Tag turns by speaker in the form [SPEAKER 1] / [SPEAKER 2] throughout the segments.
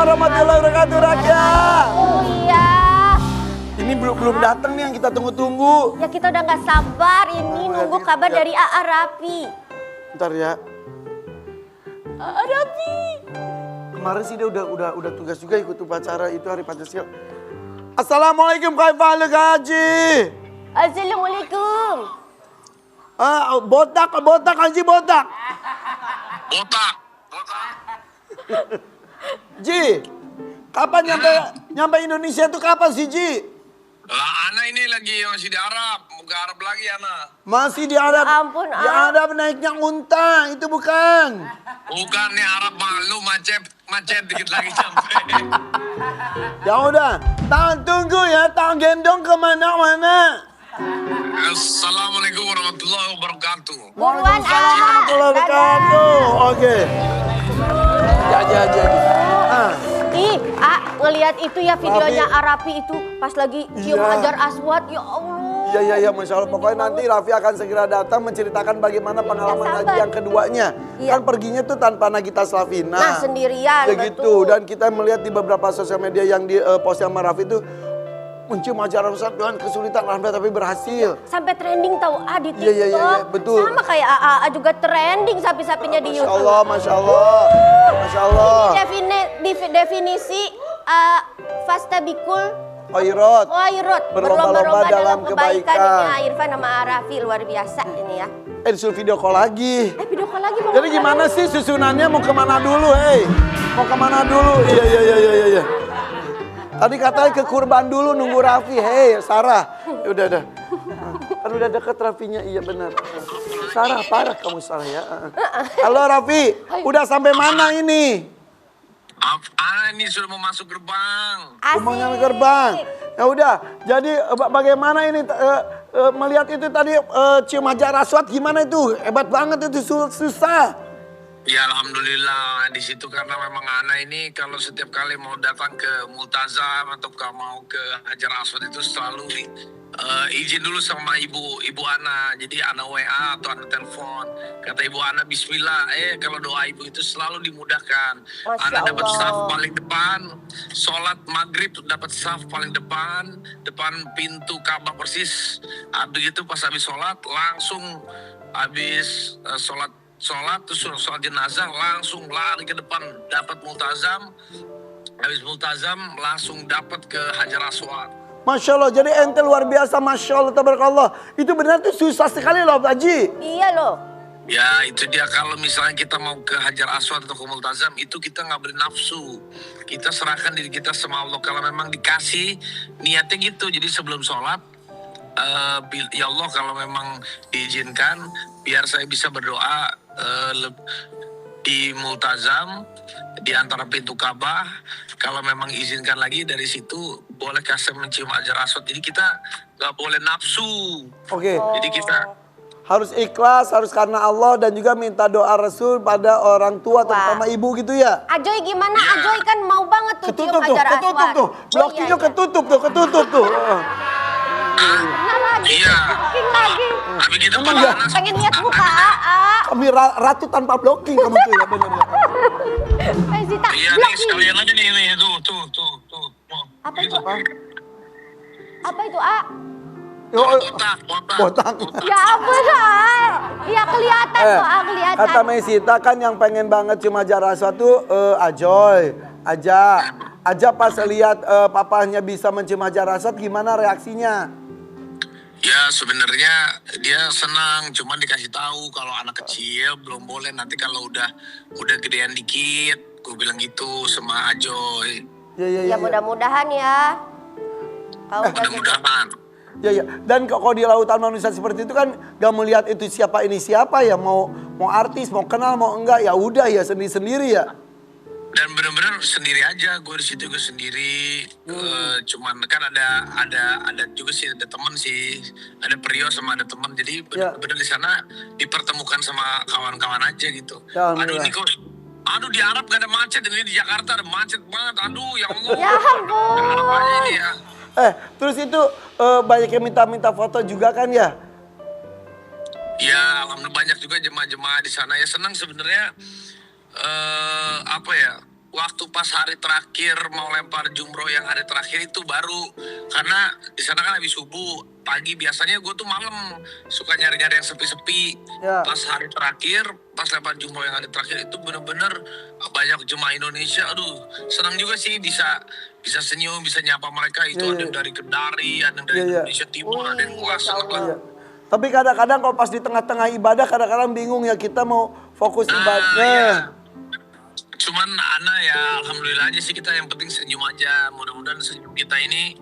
[SPEAKER 1] warahmatullahi wabarakatuh, rakyat.
[SPEAKER 2] Oh iya.
[SPEAKER 1] Ini belum datang nih yang kita tunggu-tunggu.
[SPEAKER 2] Ya kita udah nggak sabar ini nunggu kabar dari AA Rapi.
[SPEAKER 1] Ntar ya.
[SPEAKER 2] AA Rapi.
[SPEAKER 1] Kemarin sih dia udah tugas juga ikut upacara itu hari Pancasila. Assalamualaikum kaifal Haji.
[SPEAKER 2] Assalamualaikum.
[SPEAKER 1] Botak Haji botak.
[SPEAKER 3] Botak.
[SPEAKER 1] Ji, kapan nyampe Indonesia tuh kapan sih Ji?
[SPEAKER 3] Lah Ana ini lagi masih di Arab, mau ke Arab lagi Ana.
[SPEAKER 1] Masih di Arab.
[SPEAKER 2] Ya ampun,
[SPEAKER 1] Di Arab naiknya unta, itu bukan.
[SPEAKER 3] Bukan nih Arab malu macet dikit lagi sampai.
[SPEAKER 1] Ya udah, tunggu ya, gendong kemana-mana.
[SPEAKER 3] Assalamualaikum warahmatullahi wabarakatuh.
[SPEAKER 2] Buruan
[SPEAKER 1] warahmatullahi wabarakatuh. Oke. Jadi.
[SPEAKER 2] Ih, ngelihat itu ya videonya Arapi itu pas lagi cium
[SPEAKER 1] Iya.
[SPEAKER 2] Hajar Aswad, ya Allah.
[SPEAKER 1] Iya, Masya Allah. Pokoknya nanti Raffi akan segera datang menceritakan bagaimana pengalaman
[SPEAKER 2] sabar.
[SPEAKER 1] haji yang keduanya.
[SPEAKER 2] Iya.
[SPEAKER 1] Kan perginya tuh tanpa Nagita Slavina.
[SPEAKER 2] Nah, sendirian,
[SPEAKER 1] Ya gitu.
[SPEAKER 2] betul.
[SPEAKER 1] Dan kita melihat di beberapa sosial media yang di post sama Raffi itu mencium Hajar Aswad dengan kesulitan, alhamdulillah tapi berhasil.
[SPEAKER 2] Sampai trending tahu di TikTok.
[SPEAKER 1] Iya, betul.
[SPEAKER 2] Sama kayak AA juga trending sapi-sapinya di YouTube.
[SPEAKER 1] Masya Allah.
[SPEAKER 2] Ini definisi fastabikul
[SPEAKER 1] Khairot.
[SPEAKER 2] berlomba-lomba dalam kebaikan.
[SPEAKER 1] kebaikan.
[SPEAKER 2] Ini Irfan sama Arafi luar biasa ini ya.
[SPEAKER 1] Disuruh video call lagi.
[SPEAKER 2] Video call lagi mau.
[SPEAKER 1] Jadi gimana sih susunannya mau kemana dulu, Mau kemana dulu? Iya. Tadi katanya ke kurban dulu nunggu Raffi, Sarah. Udah. Kan udah deket Raffinya, iya benar. Sarah, parah kamu Sarah ya. Halo Raffi, udah sampai mana ini?
[SPEAKER 3] Ana ini sudah mau masuk gerbang.
[SPEAKER 1] Umumnya gerbang. Ya udah, jadi bagaimana ini melihat itu tadi cium Hajar Aswad gimana itu? Hebat banget itu, susah.
[SPEAKER 3] Ya alhamdulillah di situ karena memang Ana ini kalau setiap kali mau datang ke Multazam atau mau ke Hajar Aswad itu selalu izin dulu sama ibu Ana. Jadi Ana WA atau Ana telepon. Kata ibu Ana Bismillah. Kalau doa ibu itu selalu dimudahkan.
[SPEAKER 2] Masya
[SPEAKER 3] Ana dapat
[SPEAKER 2] Allah.
[SPEAKER 3] saf paling depan. Sholat maghrib dapat saf paling depan pintu Ka'bah persis. Begitu pas habis sholat langsung habis sholat terus sholat jenazah langsung lari ke depan dapat multazam, habis multazam langsung dapat ke Hajar Aswad.
[SPEAKER 1] Masya Allah, jadi ente luar biasa, Masya Allah, tabarakallah. Itu benar tuh susah sekali loh Haji.
[SPEAKER 2] Iya loh.
[SPEAKER 3] Ya itu dia kalau misalnya kita mau ke Hajar Aswad atau ke multazam itu kita nggak beri nafsu, kita serahkan diri kita sama Allah. Kalau memang dikasih niatnya gitu, jadi sebelum sholat ya Allah kalau memang diizinkan biar saya bisa berdoa di multazam di antara pintu Ka'bah. Kalau memang izinkan lagi dari situ boleh kasih mencium Hajar Aswad. Jadi kita nggak boleh nafsu.
[SPEAKER 1] Oke.
[SPEAKER 3] Jadi kita
[SPEAKER 1] Harus ikhlas, harus karena Allah dan juga minta doa Rasul pada orang tua terutama ibu gitu ya.
[SPEAKER 2] Ajoy gimana? Ajoy kan mau banget tuh cium Hajar Aswad.
[SPEAKER 1] Ketutup tuh. Blokingnya ketutup tuh.
[SPEAKER 2] Nah lagi.
[SPEAKER 3] Iya.
[SPEAKER 2] Blocking lagi.
[SPEAKER 3] Tapi kita
[SPEAKER 1] Emang ya?
[SPEAKER 2] Pengen lihat muka AA.
[SPEAKER 1] Kami ratu tanpa blocking kamu tuh ya benar ya.
[SPEAKER 2] Zita,
[SPEAKER 3] Iya nih
[SPEAKER 2] blocking.
[SPEAKER 3] sekalian aja nih tuh.
[SPEAKER 2] Apa itu?
[SPEAKER 3] Gitu.
[SPEAKER 2] Apa itu, A?
[SPEAKER 3] Botak.
[SPEAKER 2] Ya ampun, A. Iya kelihatan kok, A, kelihatan.
[SPEAKER 1] Kata Mesita kan yang pengen banget cium Hajar Aswad tuh Aja pas lihat papahnya bisa mencium Hajar Aswad gimana reaksinya?
[SPEAKER 3] Ya sebenarnya dia senang, cuman dikasih tahu kalau anak kecil belum boleh, nanti kalau udah gedean dikit, gue bilang gitu sama Ajoy.
[SPEAKER 1] Ya.
[SPEAKER 2] Ya mudah-mudahan ya. Kau udah
[SPEAKER 3] Mudah-mudahan.
[SPEAKER 1] Ya. Dan kalau di lautan manusia seperti itu kan gak melihat itu siapa ya, mau artis, mau kenal, mau enggak, ya udah ya sendiri-sendiri ya.
[SPEAKER 3] Dan benar-benar sendiri aja, gue di situ gue sendiri. Cuman kan ada juga sih, ada teman sih, ada Priyo sama ada teman. Jadi benar-benar di sana dipertemukan sama kawan-kawan aja gitu.
[SPEAKER 1] Ya,
[SPEAKER 3] aduh di Arab gak ada macet, ini di Jakarta ada macet banget. Aduh ya Allah.
[SPEAKER 2] Ya ampun.
[SPEAKER 3] Arab aja ini ya.
[SPEAKER 1] Terus itu banyak yang minta foto juga kan ya?
[SPEAKER 3] Ya alhamdulillah banyak juga jemaah-jemaah di sana ya, senang sebenarnya. Apa ya, waktu pas hari terakhir mau lempar jumroh yang hari terakhir itu baru, karena di sana kan habis subuh pagi, biasanya gue tuh malam suka nyari-nyari yang sepi-sepi.
[SPEAKER 1] Ya.
[SPEAKER 3] Pas hari terakhir, pas lempar jumroh yang hari terakhir itu bener-bener banyak jemaah Indonesia. Aduh, senang juga sih bisa senyum, bisa nyapa mereka. Itu ada yang dari Kendari, ada yang dari Indonesia Timur, ada yang luas.
[SPEAKER 1] Iya. Tapi kadang-kadang kalau pas di tengah-tengah ibadah kadang-kadang bingung ya, kita mau fokus ibadah.
[SPEAKER 3] Iya. Cuman Ana ya alhamdulillah aja sih, kita yang penting senyum aja. Mudah-mudahan senyum kita ini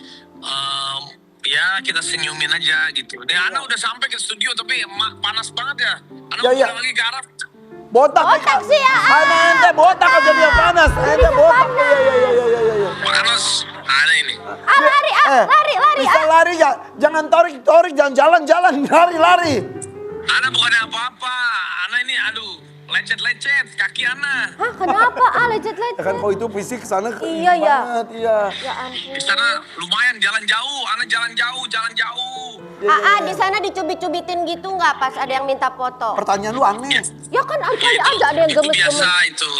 [SPEAKER 3] ya kita senyumin aja gitu. Ana udah sampai ke studio tapi panas banget ya. Ana pulang lagi ke Arab.
[SPEAKER 1] Botak
[SPEAKER 2] sih ya.
[SPEAKER 1] Mana ente botak aja dia panas. Ente botak. Iya.
[SPEAKER 3] Panas. Ana ini.
[SPEAKER 2] Lari.
[SPEAKER 1] Bisa lari ya. Jangan torik, jangan jalan. Lari.
[SPEAKER 3] Ana bukannya apa-apa. Ana ini lecet kaki Ana.
[SPEAKER 2] Hah, kenapa? Lecet-lecet.
[SPEAKER 1] Ya kan kalau itu fisik kesana
[SPEAKER 2] Iya, ya.
[SPEAKER 1] banget, iya.
[SPEAKER 2] Ya ampun.
[SPEAKER 3] Di sana lumayan jalan jauh. Ana jalan jauh.
[SPEAKER 2] Di sana dicubit-cubitin gitu nggak pas ada yang minta foto?
[SPEAKER 1] Pertanyaan lu aneh.
[SPEAKER 2] Ya kan kali aja ada yang
[SPEAKER 3] Itu
[SPEAKER 2] gemes-gemes.
[SPEAKER 3] biasa itu.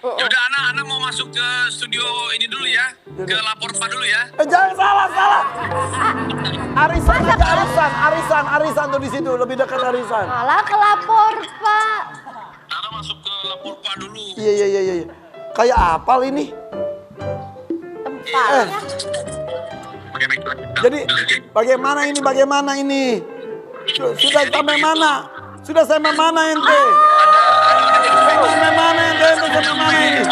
[SPEAKER 3] Yaudah Ana mau masuk ke studio ini dulu ya. Ke Laporpa dulu ya.
[SPEAKER 1] Jangan salah. Arisan tuh di situ, lebih dekat Arisan.
[SPEAKER 2] Malah kelapor, Pak.
[SPEAKER 3] Ana masuk ke Laporpa dulu.
[SPEAKER 1] Iya. Kayak apal ini?
[SPEAKER 2] Tempatnya.
[SPEAKER 1] Jadi bagaimana ini? Sudah sampai mana? Ente? Sampai mana ini?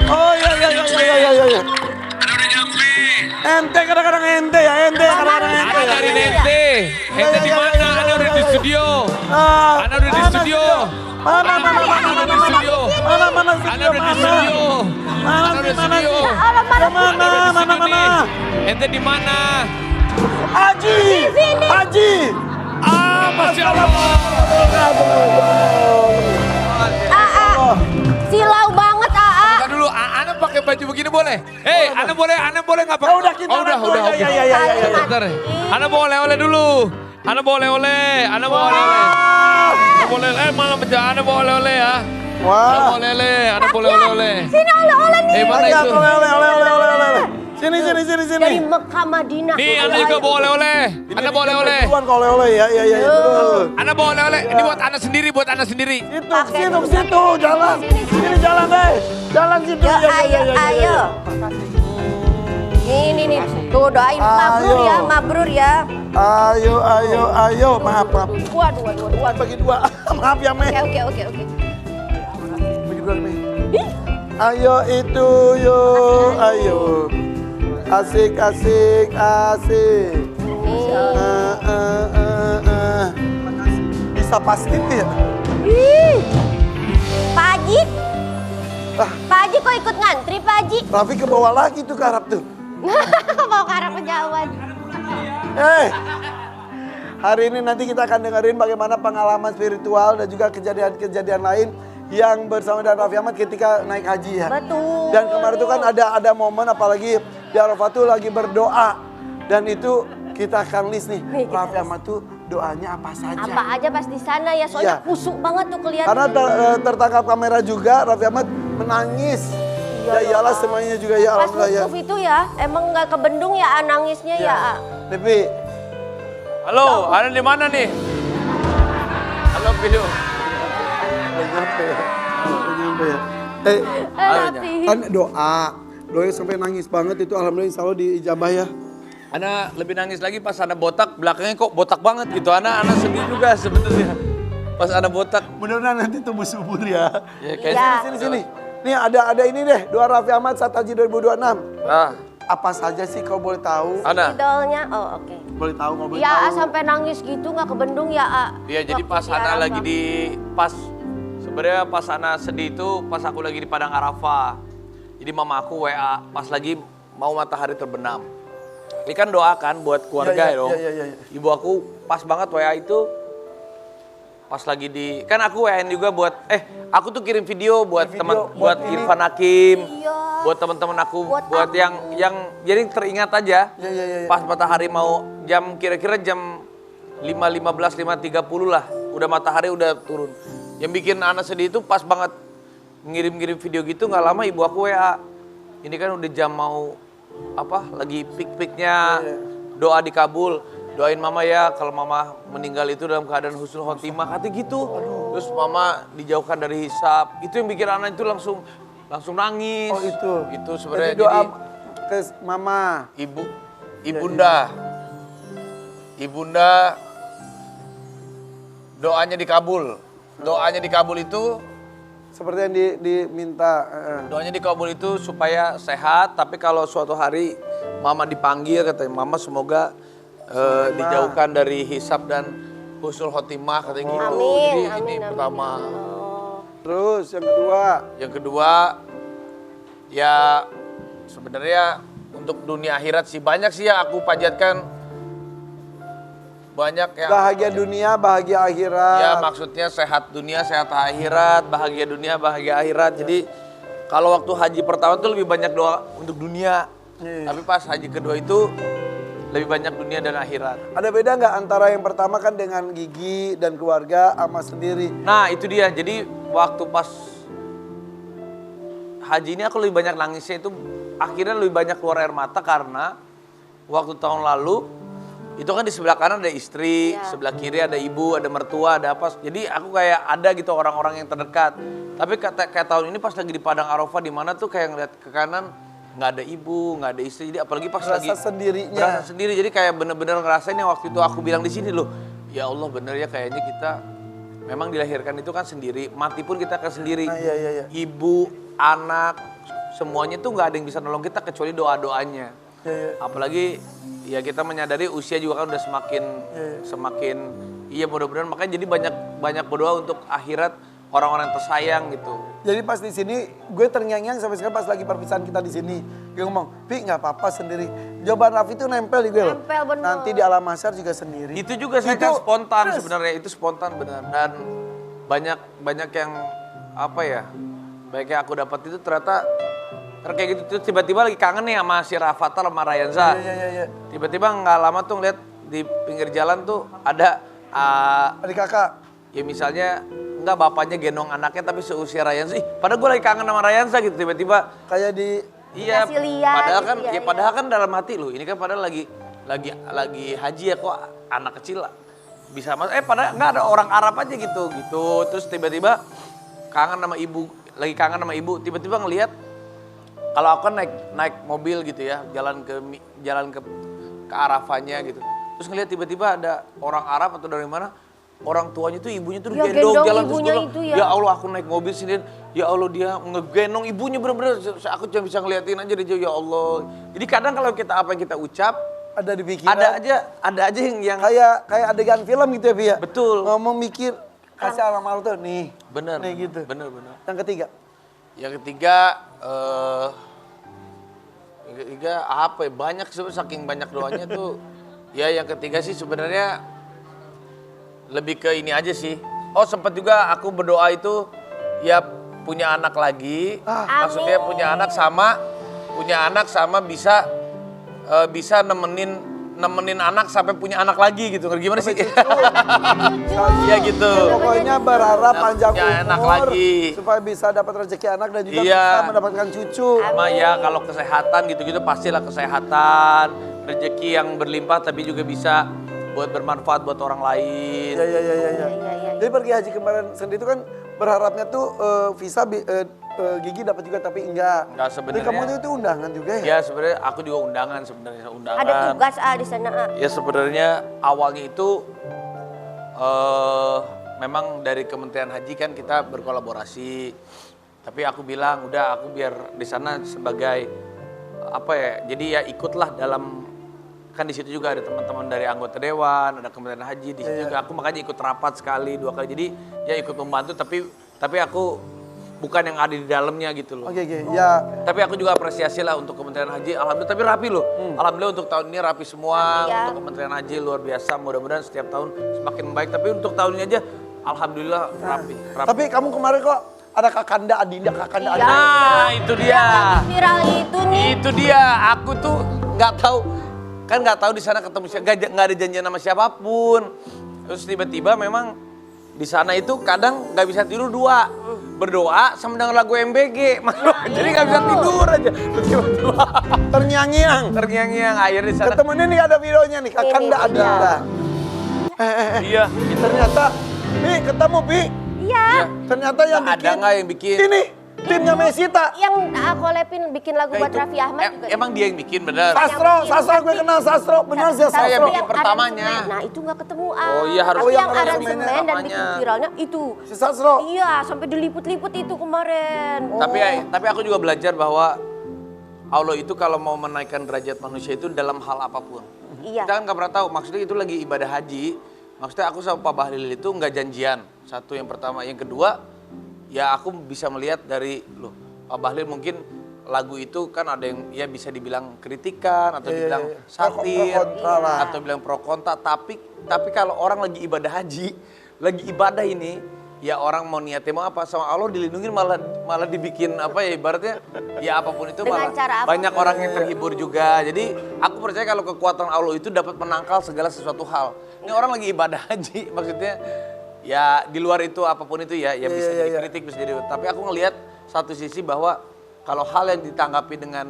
[SPEAKER 1] Oh iya.
[SPEAKER 3] Ana udah nyampe.
[SPEAKER 1] Ente kadang-kadang ente ya.
[SPEAKER 4] Dari Ente di mana? Ana udah di studio. Ana udah di studio.
[SPEAKER 1] Mana studio? Mana?
[SPEAKER 4] Ente di mana?
[SPEAKER 1] Haji.
[SPEAKER 4] Masya Allah.
[SPEAKER 2] Silau banget,
[SPEAKER 4] Bentar dulu, Ana pakai baju begini boleh? Ana boleh nggak pakai?
[SPEAKER 1] Udah kita
[SPEAKER 4] udah.
[SPEAKER 1] Iya.
[SPEAKER 4] Bentar. Ana mau oleh-oleh dulu. Ana mau oleh-oleh. Malah pecah. Ana mau oleh-oleh ya.
[SPEAKER 1] Wah.
[SPEAKER 4] Ana boleh oleh-oleh.
[SPEAKER 2] Sini oleh-oleh nih.
[SPEAKER 4] Mana itu?
[SPEAKER 1] Oleh. Sini.
[SPEAKER 2] Dari Mekah Madinah.
[SPEAKER 4] Nih, Ana juga bawa oleh-oleh. Ana bawa oleh-oleh.
[SPEAKER 1] Duluan kalau oleh-oleh ya.
[SPEAKER 4] Ana bawa oleh-oleh. Ini buat Ana sendiri.
[SPEAKER 1] Situ, jalan. Sini jalan deh. Jalan situ.
[SPEAKER 2] Ayo. Ini nih. Tuh doain mabrur ya.
[SPEAKER 1] Ayo. Maaf.
[SPEAKER 2] Dua.
[SPEAKER 1] Bagi dua. Maaf ya, Meh.
[SPEAKER 2] Oke.
[SPEAKER 1] Bagi dua, Meh. Ayo itu yuk, ayo. Asik. Bisa pasti ya.
[SPEAKER 2] Pak Haji kok ikut ngantri, Pak Haji?
[SPEAKER 1] Raffi ke bawah lagi tuh ke Arab tuh.
[SPEAKER 2] Mau ke arah kejauhan.
[SPEAKER 1] Hari ini nanti kita akan dengerin bagaimana pengalaman spiritual dan juga kejadian-kejadian lain yang bersama dengan Raffi Ahmad ketika naik haji ya.
[SPEAKER 2] Betul.
[SPEAKER 1] Dan kemarin itu kan ada momen apalagi di Arafah tuh lagi berdoa. Dan itu kita akan list nih, Raffi Ahmad tuh doanya apa saja.
[SPEAKER 2] Apa aja pas di sana ya, soalnya kusuk banget tuh kelihatan.
[SPEAKER 1] Karena tertangkap kamera juga Raffi Ahmad menangis. Ya iyalah semuanya juga ya
[SPEAKER 2] Pas
[SPEAKER 1] alhamdulillah ya.
[SPEAKER 2] wukuf itu ya, emang nggak kebendung ya nangisnya ya.
[SPEAKER 1] Tapi
[SPEAKER 4] Halo, Ana di mana nih? Halo, video.
[SPEAKER 1] udah nyampe ya.
[SPEAKER 2] Tapi
[SPEAKER 1] Kan doanya sampai nangis banget itu alhamdulillah insya Allah diijabah ya.
[SPEAKER 4] Ana lebih nangis lagi pas Ana botak, belakangnya kok botak banget gitu. Ana sedih juga sebetulnya. Pas Ana botak.
[SPEAKER 1] Mudah-mudahan nanti tumbuh subur ya.
[SPEAKER 4] Ya, kayaknya.
[SPEAKER 1] Sini. Nih ada ini deh, doa Raffi Ahmad saat haji 2026. Apa saja sih kalau boleh tahu?
[SPEAKER 4] Ana.
[SPEAKER 2] idolnya, oke.
[SPEAKER 1] Boleh tahu nggak boleh
[SPEAKER 2] Ya
[SPEAKER 1] tahu?
[SPEAKER 2] sampai nangis gitu nggak kebendung ya.
[SPEAKER 4] Iya, jadi
[SPEAKER 2] Waktu
[SPEAKER 4] pas Ana
[SPEAKER 2] siaran,
[SPEAKER 4] lagi
[SPEAKER 2] Bang.
[SPEAKER 4] sebenarnya pas Ana sedih itu pas aku lagi di Padang Arafah. Jadi mama aku WA pas lagi mau matahari terbenam. Ini kan doakan buat keluarga ya dong.
[SPEAKER 1] Iya.
[SPEAKER 4] Ibu aku pas banget WA itu pas lagi kan aku WA-in juga buat aku tuh kirim video buat buat Irfan Hakim,
[SPEAKER 2] Iya.
[SPEAKER 4] buat teman-teman aku,
[SPEAKER 2] Buat
[SPEAKER 4] buat yang jadi teringat aja.
[SPEAKER 1] Iya.
[SPEAKER 4] Pas matahari mau kira-kira jam 5.15, 5.30 lah, udah matahari udah turun. Yang bikin Ana sedih itu pas banget ngirim-ngirim video gitu nggak lama ibu aku WA. Ini kan udah jam mau lagi pik-piknya doa dikabul. Doain mama ya kalau mama meninggal itu dalam keadaan husnul khotimah, kata gitu. Terus mama dijauhkan dari hisab. Itu yang bikin anak itu langsung nangis.
[SPEAKER 1] Oh itu.
[SPEAKER 4] Itu sebenarnya
[SPEAKER 1] Jadi doa
[SPEAKER 4] jadi
[SPEAKER 1] ke mama.
[SPEAKER 4] Ibunda doanya dikabul. Doanya dikabul itu
[SPEAKER 1] Seperti yang diminta.
[SPEAKER 4] doanya dikabul itu supaya sehat, tapi kalau suatu hari mama dipanggil katanya mama semoga dijauhkan dari hisab dan husnul khotimah katanya gitu.
[SPEAKER 2] Amin,
[SPEAKER 4] Jadi
[SPEAKER 2] amin,
[SPEAKER 4] ini
[SPEAKER 2] amin,
[SPEAKER 4] pertama.
[SPEAKER 2] ya Allah.
[SPEAKER 1] Terus yang kedua.
[SPEAKER 4] Yang kedua ya sebenarnya untuk dunia akhirat sih banyak sih ya aku panjatkan. Banyak ya.
[SPEAKER 1] Bahagia dunia, bahagia akhirat.
[SPEAKER 4] Ya maksudnya sehat dunia, sehat akhirat, bahagia dunia, bahagia akhirat. Jadi kalau waktu haji pertama tuh lebih banyak doa untuk dunia. Tapi pas haji kedua itu lebih banyak dunia dan akhirat.
[SPEAKER 1] Ada beda nggak antara yang pertama kan dengan Gigi dan keluarga sama sendiri?
[SPEAKER 4] Nah itu dia, jadi waktu pas haji ini aku lebih banyak nangisnya itu akhirnya lebih banyak keluar air mata karena waktu tahun lalu itu kan di sebelah kanan ada istri, sebelah kiri ada ibu, ada mertua, ada apa. Jadi aku kayak ada gitu orang-orang yang terdekat. Tapi kayak tahun ini pas lagi di Padang Arafah di mana tuh kayak ngeliat ke kanan nggak ada ibu, nggak ada istri. Jadi apalagi pas lagi
[SPEAKER 1] sendirinya.
[SPEAKER 4] berasa sendiri. Jadi kayak bener-bener ngerasain yang waktu itu aku bilang di sini loh. Ya Allah bener ya kayaknya kita memang dilahirkan itu kan sendiri, mati pun kita akan sendiri.
[SPEAKER 1] Nah, iya.
[SPEAKER 4] Ibu, anak, semuanya tuh nggak ada yang bisa nolong kita kecuali doa-doanya.
[SPEAKER 1] Iya.
[SPEAKER 4] Apalagi ya kita menyadari usia juga kan udah semakin mudah-mudahan makanya jadi banyak berdoa untuk akhirat orang-orang yang tersayang gitu.
[SPEAKER 1] Jadi pas di sini gue terngiang-ngiang sampai sekarang pas lagi perpisahan kita di sini. Gue ngomong, "Pi, nggak apa-apa sendiri." Jawaban Raffi itu nempel di gue loh.
[SPEAKER 2] Nempel bener.
[SPEAKER 1] Nanti di alam mahsyar juga sendiri.
[SPEAKER 4] Itu juga saya kan spontan sebenarnya, itu spontan benar. Dan banyak yang apa ya? Banyak yang aku dapat itu ternyata kayak gitu tuh tiba-tiba lagi kangen nih sama si Rafathar sama Rayanza.
[SPEAKER 1] Iya.
[SPEAKER 4] Tiba-tiba nggak lama tuh ngeliat di pinggir jalan tuh ada
[SPEAKER 1] Adik kakak.
[SPEAKER 4] ya misalnya enggak bapaknya gendong anaknya tapi seusia Rayanza. Padahal gue lagi kangen sama Rayanza gitu tiba-tiba.
[SPEAKER 1] Kayak di
[SPEAKER 4] Iya,
[SPEAKER 2] Kasih lihat
[SPEAKER 4] padahal
[SPEAKER 2] gitu
[SPEAKER 4] kan
[SPEAKER 2] ya,
[SPEAKER 4] padahal kan dalam hati loh. Ini kan padahal lagi haji ya kok anak kecil lah. Bisa padahal nggak ada orang Arab aja gitu. Terus tiba-tiba kangen sama ibu, lagi kangen sama ibu, tiba-tiba ngelihat kalau aku kan naik mobil gitu ya, jalan ke Arafahnya gitu. Terus ngelihat tiba-tiba ada orang Arab atau dari mana, orang tuanya tuh ibunya tuh
[SPEAKER 2] Ya,
[SPEAKER 4] gendong jalan terus
[SPEAKER 2] ibunya
[SPEAKER 4] gue bilang,
[SPEAKER 2] itu ya.
[SPEAKER 4] ya Allah aku naik mobil sendiri, ya Allah dia ngegendong ibunya bener-bener, aku cuma bisa ngeliatin aja dia ya Allah. Jadi kadang kalau kita apa yang kita ucap,
[SPEAKER 1] ada di pikiran.
[SPEAKER 4] ada aja yang
[SPEAKER 1] Kayak adegan film gitu ya, Pi ya.
[SPEAKER 4] Betul.
[SPEAKER 1] Ngomong mikir kasih alam tuh nih.
[SPEAKER 4] bener,
[SPEAKER 1] Nih gitu.
[SPEAKER 4] bener.
[SPEAKER 1] Yang ketiga.
[SPEAKER 4] Yang ketiga apa ya, banyak sebenarnya saking banyak doanya tuh. Ya yang ketiga sih sebenarnya lebih ke ini aja sih. Oh sempat juga aku berdoa itu ya punya anak lagi. Maksudnya punya anak sama bisa nemenin anak sampai punya anak lagi gitu. Gimana sih? Ya gitu.
[SPEAKER 1] Pokoknya berharap panjang
[SPEAKER 4] punya
[SPEAKER 1] umur
[SPEAKER 4] anak lagi.
[SPEAKER 1] supaya bisa dapat rezeki anak dan juga
[SPEAKER 4] Iya.
[SPEAKER 1] bisa mendapatkan cucu.
[SPEAKER 4] Sama ya kalau kesehatan gitu-gitu pastilah kesehatan, rezeki yang berlimpah tapi juga bisa buat bermanfaat buat orang lain.
[SPEAKER 1] Iya. Jadi pergi haji kemarin sendiri itu kan berharapnya tuh visa Gigi dapat juga tapi enggak.
[SPEAKER 4] Enggak sebenarnya.
[SPEAKER 1] Jadi kamu itu undangan juga ya?
[SPEAKER 4] Ya sebenarnya aku juga undangan sebenarnya.
[SPEAKER 2] Ada tugas di sana.
[SPEAKER 4] Ya sebenarnya awalnya itu memang dari Kementerian Haji kan kita berkolaborasi. Tapi aku bilang udah aku biar di sana sebagai apa ya? Jadi ya ikutlah dalam kan di situ juga ada teman-teman dari anggota dewan, ada Kementerian Haji di situ juga aku makanya ikut rapat sekali 2 kali. Jadi ya ikut membantu tapi aku bukan yang ada di dalamnya gitu loh.
[SPEAKER 1] Oke. Ya.
[SPEAKER 4] Tapi aku juga apresiasi lah untuk Kementerian Haji. Alhamdulillah, tapi rapi loh. Alhamdulillah untuk tahun ini rapi semua.
[SPEAKER 2] Iya.
[SPEAKER 4] Untuk Kementerian Haji luar biasa. Mudah-mudahan setiap tahun semakin baik. Tapi untuk tahun ini aja, alhamdulillah rapi.
[SPEAKER 1] Tapi kamu kemarin kok ada Kakanda Adinda.
[SPEAKER 2] Iya.
[SPEAKER 4] Nah, itu dia.
[SPEAKER 2] Viral itu nih.
[SPEAKER 4] Itu dia. Aku tuh nggak tahu di sana ketemu siapa. Nggak ada janjian sama siapapun. Terus tiba-tiba memang di sana itu kadang nggak bisa tidur 2 berdoa sama dengar lagu MBG. Jadi nggak bisa tidur aja. Tiba-tiba
[SPEAKER 1] Terngiang-ngiang.
[SPEAKER 4] terngiang-ngiang air di sana.
[SPEAKER 1] Ketemu ini ada videonya nih, kakak
[SPEAKER 2] Ini
[SPEAKER 1] enggak
[SPEAKER 2] dia.
[SPEAKER 1] ada.
[SPEAKER 4] Iya.
[SPEAKER 1] Ternyata, Pi, ketemu Pi.
[SPEAKER 2] Iya.
[SPEAKER 1] Ternyata yang
[SPEAKER 4] Ada
[SPEAKER 1] bikin.
[SPEAKER 4] nggak yang bikin?
[SPEAKER 1] Ini, timnya Mesita.
[SPEAKER 2] Yang aku lepin bikin lagu
[SPEAKER 4] Nah,
[SPEAKER 2] buat
[SPEAKER 4] itu-
[SPEAKER 2] Raffi Ahmad juga.
[SPEAKER 4] Emang dia yang bikin bener.
[SPEAKER 1] Sastro gue kenal Sastro, benar sih
[SPEAKER 2] Tapi
[SPEAKER 4] Saya
[SPEAKER 1] Sastro.
[SPEAKER 4] bikin
[SPEAKER 2] yang
[SPEAKER 4] pertamanya.
[SPEAKER 2] aransemen, nah itu nggak ketemu.
[SPEAKER 4] Oh iya, harus
[SPEAKER 2] Tapi
[SPEAKER 1] yang
[SPEAKER 2] yang
[SPEAKER 1] aransemennya
[SPEAKER 2] aransemen dan
[SPEAKER 4] pertamanya.
[SPEAKER 2] bikin viralnya itu.
[SPEAKER 1] Si Sastro.
[SPEAKER 2] Iya, sampai diliput-liput itu kemarin.
[SPEAKER 4] Tapi aku juga belajar bahwa Allah itu kalau mau menaikkan derajat manusia itu dalam hal apapun.
[SPEAKER 2] Iya.
[SPEAKER 4] Kita kan nggak pernah tahu. Maksudnya itu lagi ibadah haji. Maksudnya aku sama Pak Bahlil itu nggak janjian. Satu yang pertama, yang kedua, ya aku bisa melihat dari loh Pak Bahlil mungkin lagu itu kan ada yang ya bisa dibilang kritikan atau dibilang satir
[SPEAKER 1] Pro kontra lah.
[SPEAKER 4] atau bilang pro kontra. Tapi kalau orang lagi ibadah haji, lagi ibadah ini, ya orang mau niatnya mau apa sama Allah dilindungi malah dibikin apa ya ibaratnya ya apapun itu
[SPEAKER 2] Dengan
[SPEAKER 4] malah
[SPEAKER 2] cara apapun.
[SPEAKER 4] banyak orang yang terhibur juga. Jadi aku percaya kalau kekuatan Allah itu dapat menangkal segala sesuatu hal. Ini orang lagi ibadah haji maksudnya ya di luar itu apapun itu ya bisa jadi kritik bisa jadi. Tapi aku ngelihat satu sisi bahwa kalau hal yang ditanggapi dengan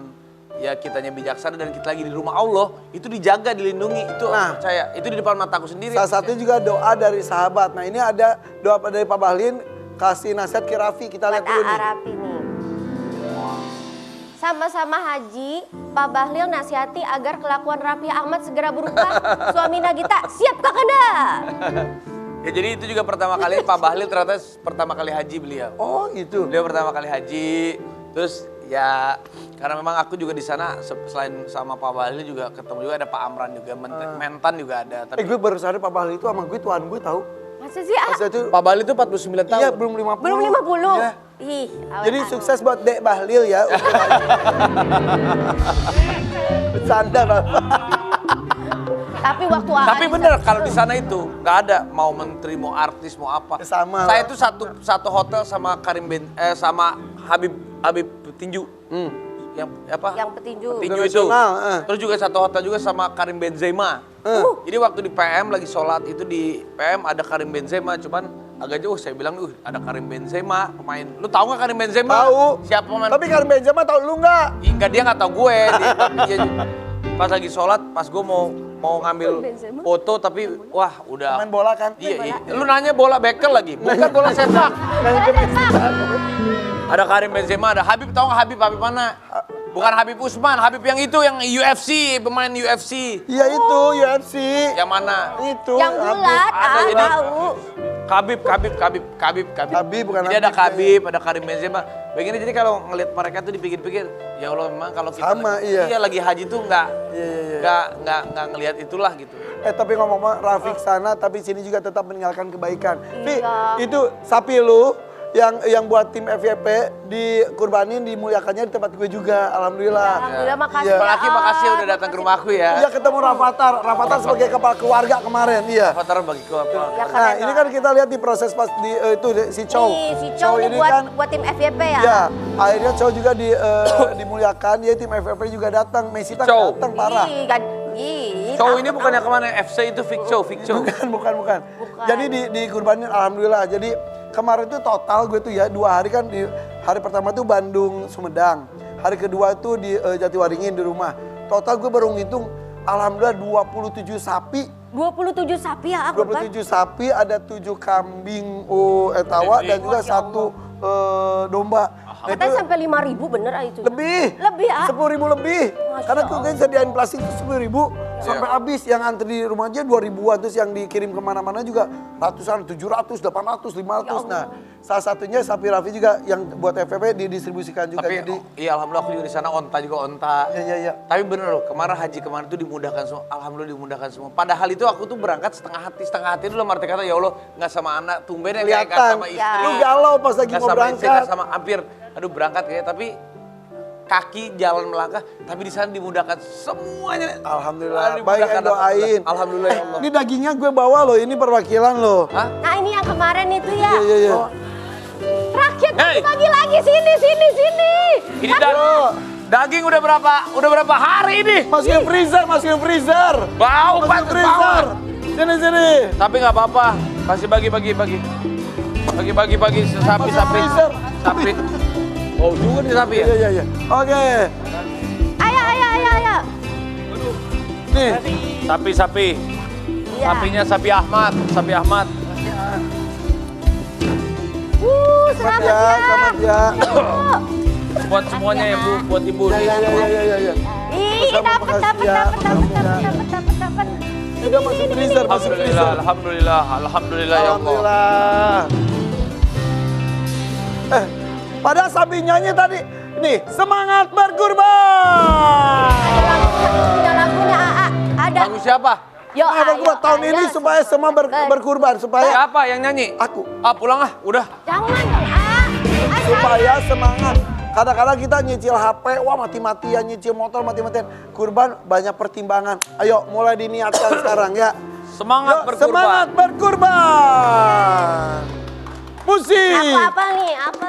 [SPEAKER 4] ya kitanya bijaksana dan kita lagi di rumah Allah itu dijaga dilindungi itu aku percaya itu di depan mataku sendiri.
[SPEAKER 1] Salah satu juga doa dari sahabat. Nah ini ada doa dari Pak Bahlil kasih nasihat ke Raffi. Kita lihat
[SPEAKER 2] Buat
[SPEAKER 1] dulu nih.
[SPEAKER 2] Arapi nih. Sama-sama haji, Pak Bahlil nasihati agar kelakuan Raffi Ahmad segera berubah. Suami Nagita, siap kakanda.
[SPEAKER 4] Ya jadi itu juga pertama kali Pak Bahlil ternyata pertama kali haji beliau.
[SPEAKER 1] Oh gitu.
[SPEAKER 4] Beliau pertama kali haji, terus ya karena memang aku juga di sana selain sama Pak Bahlil juga ketemu juga ada Pak Amran juga, Mentan juga ada. Tapi
[SPEAKER 1] Gue baru sadar Pak Bahlil itu sama gue tuan gue tahu.
[SPEAKER 2] Masa sih?
[SPEAKER 1] Pas itu,
[SPEAKER 4] Pak Bahlil itu 49 tahun.
[SPEAKER 1] iya belum 50.
[SPEAKER 2] Belum 50?
[SPEAKER 1] Iya.
[SPEAKER 2] Ih, awet
[SPEAKER 1] Jadi
[SPEAKER 2] anu.
[SPEAKER 1] sukses buat Dek Bahlil ya. Bercanda Bapak.
[SPEAKER 2] Tapi waktu
[SPEAKER 4] Tapi bener kalau di sana itu nggak ada mau menteri, mau artis, mau apa.
[SPEAKER 1] Sama
[SPEAKER 4] Saya
[SPEAKER 1] lah.
[SPEAKER 4] itu satu hotel sama sama Habib Petinju. Yang apa?
[SPEAKER 2] Yang petinju.
[SPEAKER 4] Petinju itu.
[SPEAKER 1] Internasional,
[SPEAKER 4] Terus juga satu hotel juga sama Karim Benzema. Jadi waktu di PM lagi sholat itu di PM ada Karim Benzema, cuman agak jauh. Saya bilang, ada Karim Benzema pemain. Lu tahu nggak Karim Benzema?
[SPEAKER 1] Tahu.
[SPEAKER 4] Siapa pemain?
[SPEAKER 1] Tapi Karim Benzema tahu lu nggak?
[SPEAKER 4] Enggak, dia nggak tahu gue. Pas lagi sholat, pas gue mau ngambil
[SPEAKER 2] Benzema?
[SPEAKER 4] foto tapi wah udah.
[SPEAKER 1] Main bola kan?
[SPEAKER 4] Iya. Lu nanya bola bekel lagi, bukan bola sepak. Ada Karim Benzema, ada Habib, tahu nggak Habib mana? Bukan Habib Usman, Habib yang itu yang UFC, pemain UFC.
[SPEAKER 1] Iya itu UFC.
[SPEAKER 4] Yang mana?
[SPEAKER 1] Itu.
[SPEAKER 2] Yang bulat,
[SPEAKER 4] Ada, jadi-
[SPEAKER 2] tahu.
[SPEAKER 4] Khabib.
[SPEAKER 1] Khabib, bukan
[SPEAKER 4] Jadi ada
[SPEAKER 1] Habib.
[SPEAKER 4] Khabib, ada Karim Benzema. Begini jadi kalau ngelihat mereka tuh dipikir-pikir, ya Allah memang kalau kita
[SPEAKER 1] Sama,
[SPEAKER 4] lagi,
[SPEAKER 1] iya.
[SPEAKER 4] lagi haji tuh nggak ngelihat itulah gitu.
[SPEAKER 1] Tapi ngomong-ngomong Rafiq sana tapi sini juga tetap meninggalkan kebaikan. Fi,
[SPEAKER 2] Iya.
[SPEAKER 1] itu sapi lu yang buat tim FYP dikurbanin dimuliakannya di tempat gue juga. Alhamdulillah.
[SPEAKER 2] Alhamdulillah, makasih
[SPEAKER 1] Iya.
[SPEAKER 2] ya.
[SPEAKER 4] Apalagi makasih udah datang ke rumahku ya.
[SPEAKER 1] Iya ketemu Rafathar. Rafathar sebagai kepala keluarga kemarin. Iya.
[SPEAKER 4] Fatar bagi ku apa?
[SPEAKER 2] Ya,
[SPEAKER 1] Nah
[SPEAKER 2] keren
[SPEAKER 1] ini
[SPEAKER 2] loh.
[SPEAKER 1] kan kita lihat di proses pas di si Chow.
[SPEAKER 2] Nih, si Chow ini buat tim FYP ya.
[SPEAKER 1] Ya, akhirnya Chow juga dimuliakan. Dia tim FYP juga datang. Messi tak
[SPEAKER 4] Chow.
[SPEAKER 1] datang parah.
[SPEAKER 4] Show ini bukannya kemana? FC itu Vic Chow.
[SPEAKER 1] Bukan. Jadi di kurbanin alhamdulillah. Jadi kemarin tuh total gue tuh ya 2 hari kan di hari pertama tuh Bandung Sumedang. Hari kedua tuh di Jatiwaringin di rumah. Total gue baru ngitung alhamdulillah 27 sapi.
[SPEAKER 2] 27 sapi ya aku kan.
[SPEAKER 1] 27 sapi, ada 7 kambing etawa dan juga 1 domba. Nah,
[SPEAKER 2] Katanya
[SPEAKER 1] itu
[SPEAKER 2] sampai 5.000 bener ah itu.
[SPEAKER 1] lebih.
[SPEAKER 2] Lebih ah.
[SPEAKER 1] 10.000 lebih.
[SPEAKER 2] Masya
[SPEAKER 1] Karena tuh kan sediain plastik itu 10.000 sampai
[SPEAKER 4] Iya.
[SPEAKER 1] habis. Yang antri di rumah aja 2.000-an. Terus yang dikirim kemana-mana juga ratusan, 700, 800, 500. Nah salah satunya sapi Raffi juga yang buat FVP didistribusikan juga.
[SPEAKER 4] Tapi
[SPEAKER 1] Jadi
[SPEAKER 4] iya alhamdulillah aku juga di sana onta juga onta.
[SPEAKER 1] ya.
[SPEAKER 4] Tapi bener loh, haji kemarin tuh dimudahkan semua. Alhamdulillah dimudahkan semua. Padahal itu aku tuh berangkat setengah hati dulu arti kata ya Allah nggak sama anak, tumben ya nggak
[SPEAKER 1] kelihatan.
[SPEAKER 4] sama istri.
[SPEAKER 1] Lu galau pas lagi
[SPEAKER 4] Nggak
[SPEAKER 1] mau
[SPEAKER 4] sama istri,
[SPEAKER 1] berangkat.
[SPEAKER 4] nggak sama hampir. Aduh berangkat kayak tapi kaki jalan melangkah, tapi di sana dimudahkan semuanya.
[SPEAKER 1] Alhamdulillah.
[SPEAKER 4] Dimudahkan,
[SPEAKER 1] Baik yang doain.
[SPEAKER 4] Alhamdulillah ya Allah.
[SPEAKER 1] Ini dagingnya gue bawa loh. Ini perwakilan loh.
[SPEAKER 4] Hah?
[SPEAKER 2] Nah ini yang kemarin itu ya.
[SPEAKER 1] Iya.
[SPEAKER 2] Rakyat
[SPEAKER 4] Hey.
[SPEAKER 2] bagi lagi sini.
[SPEAKER 4] Ini daging udah berapa hari ini?
[SPEAKER 1] Masukin freezer.
[SPEAKER 4] Bau
[SPEAKER 1] Masukin
[SPEAKER 4] banget
[SPEAKER 1] freezer.
[SPEAKER 4] bau.
[SPEAKER 1] Sini.
[SPEAKER 4] Tapi nggak apa-apa, kasih bagi. Bagi sapi.
[SPEAKER 1] freezer.
[SPEAKER 4] Sapi. Oh, juga di sapi ya?
[SPEAKER 1] Iya. Oke.
[SPEAKER 2] Ayo.
[SPEAKER 1] Nih.
[SPEAKER 4] Sapi.
[SPEAKER 2] Iya.
[SPEAKER 4] Sapinya sapi Ahmad.
[SPEAKER 2] Selamat
[SPEAKER 1] Ya,
[SPEAKER 2] ya.
[SPEAKER 1] selamat ya.
[SPEAKER 4] Buat semuanya ya Bu, buat Ibu nih.
[SPEAKER 1] Ya.
[SPEAKER 2] Ih, dapat.
[SPEAKER 1] Ini udah masuk freezer, masuk freezer.
[SPEAKER 4] Alhamdulillah ya Allah.
[SPEAKER 1] Alhamdulillah. Pada sambil nyanyi tadi, nih semangat berkurban.
[SPEAKER 2] Ada lagunya AA. Ada.
[SPEAKER 4] Lagu siapa?
[SPEAKER 2] Yo,
[SPEAKER 1] Nah, berkurban tahun ini supaya semua berkurban supaya
[SPEAKER 4] Siapa yang nyanyi?
[SPEAKER 1] aku
[SPEAKER 4] Pulang udah.
[SPEAKER 2] Jangan dong, AA.
[SPEAKER 1] supaya semangat. Kadang-kadang kita nyicil HP, wah mati-matian, nyicil motor mati-matian. Kurban banyak pertimbangan. Ayo mulai diniatkan sekarang ya.
[SPEAKER 4] Semangat
[SPEAKER 1] Yuk,
[SPEAKER 4] berkurban.
[SPEAKER 1] semangat berkurban. Musik.
[SPEAKER 2] Apa nih? Apa